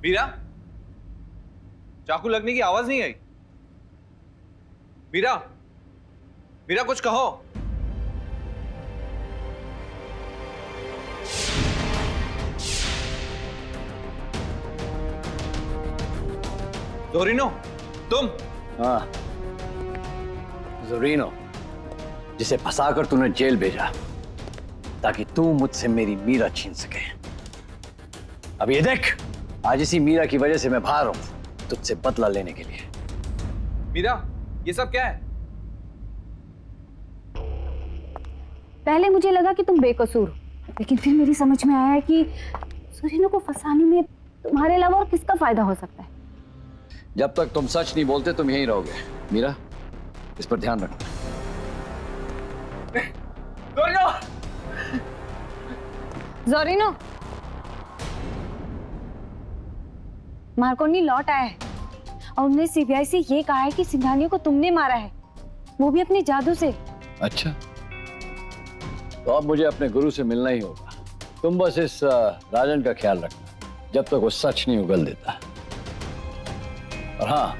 मीरा, चाकू लगने की आवाज नहीं आई। मीरा, मीरा कुछ कहो। जोरिनो, तुम? हाँ, जोरिनो, जिसे फंसाकर तूने जेल भेजा ताकि तू मुझसे मेरी मीरा छीन सके। अब ये देख, आज इसी मीरा की वजह से मैं बाहर हूं तुझसे बदला लेने के लिए। मीरा, ये सब क्या है? पहले मुझे लगा कि तुम बेकसूर हो, लेकिन फिर मेरी समझ में आया कि जोरिनो को फंसाने में तुम्हारे अलावा और किसका फायदा हो सकता है। जब तक तुम सच नहीं बोलते तुम यहीं रहोगे। मीरा, इस पर ध्यान रखना। जोरिनो! जोरिनो, मार्कोनी लौट आया है और उन्हें सीबीआई से ये कहा है कि सिंघानिया को तुमने मारा है, वो भी अपने जादू से। अच्छा, तो अब मुझे अपने गुरु से मिलना ही होगा। तुम बस इस राजन का ख्याल रखना जब तक वो सच नहीं उगल देता। और हाँ,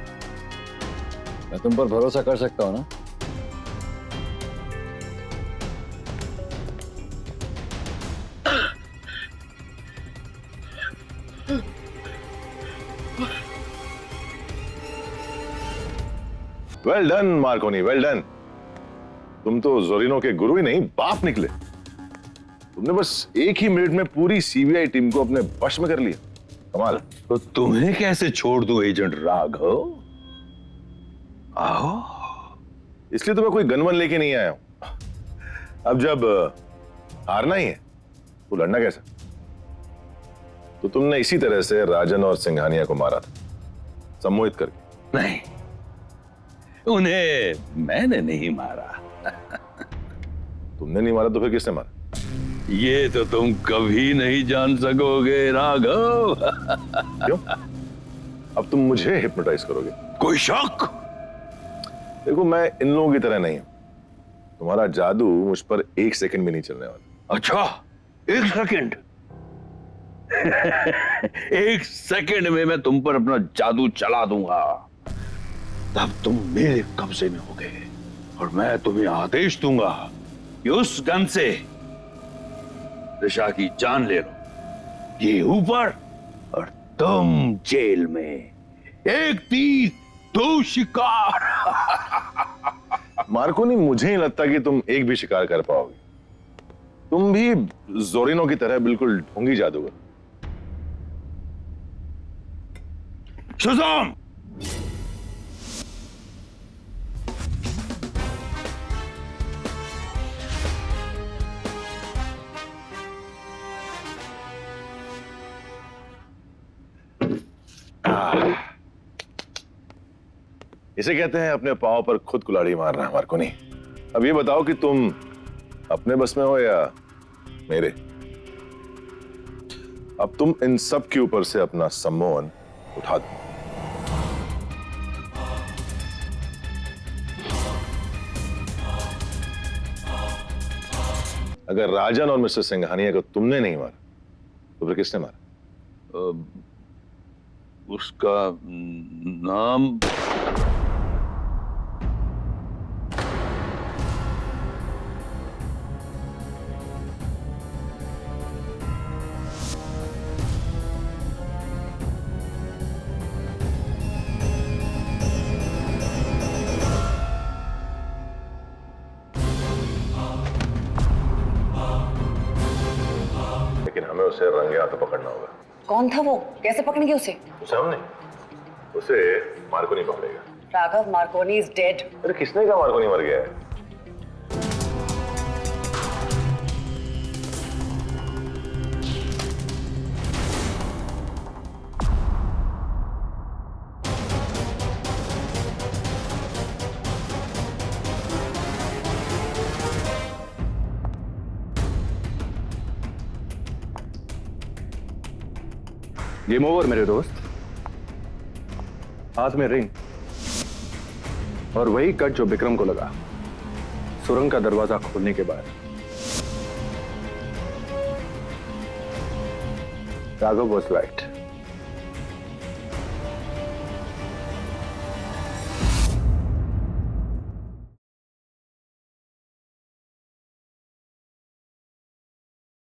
मैं तुम पर भरोसा कर सकता हूं ना? Well done Markovnikov, well done. तुम तो जोरिनो के गुरु ही नहीं, बाप निकले। तुमने बस एक ही मिनट में पूरी सीबीआई टीम को अपने वश में कर लिया। कमाल। तो तुम्हें कैसे छोड़ दूं एजेंट राघव? आओ। इसलिए तो मैं कोई गनवन लेके नहीं आया हूं। अब जब हारना ही है तो लड़ना कैसा? तो तुमने इसी तरह से राजन और सिंघानिया को मारा था, सम्मोहित करके। नहीं, उन्हें मैंने नहीं मारा। तुमने नहीं मारा तो फिर किसने मारा? ये तो तुम कभी नहीं जान सकोगे राघव। क्यों? अब तुम मुझे हिप्नोटाइज करोगे? कोई शक? देखो, मैं इन लोगों की तरह नहीं हूं। तुम्हारा जादू मुझ पर एक सेकंड भी नहीं चलने वाला। अच्छा, एक सेकंड? एक सेकंड में मैं तुम पर अपना जादू चला दूंगा। तब तुम मेरे कब्जे में होगे और मैं तुम्हें आदेश दूंगा कि उस गन से दिशा की जान ले लो, ये ऊपर और तुम जेल में। एक तीर दो शिकार। मार्कोनी, मुझे नहीं लगता कि तुम एक भी शिकार कर पाओगे। तुम भी जोरिनो की तरह बिल्कुल ढोंगी जादूगर। शज़ाम! इसे कहते हैं अपने पांव पर खुद कुल्हाड़ी मारना। मार्कोनी, अब ये बताओ कि तुम अपने बस में हो या मेरे? अब तुम इन सब के ऊपर से अपना सम्मोहन उठा दो। अगर राजन और मिस्टर सिंघानिया को तुमने नहीं मारा तो फिर किसने मारा? उसका नाम हमें उसे रंगे हाथों पकड़ना होगा। कौन था वो? कैसे पकड़ेंगे उसे? उसे हमने, उसे मार्कोनी पकड़ेगा। Raghav, Markovnikov is dead. अरे किसने कहा मार्कोनी मर गया है? गेम ओवर मेरे दोस्त। हाथ में रिंग और वही कट जो विक्रम को लगा सुरंग का दरवाजा खोलने के बाद। Raghav was right.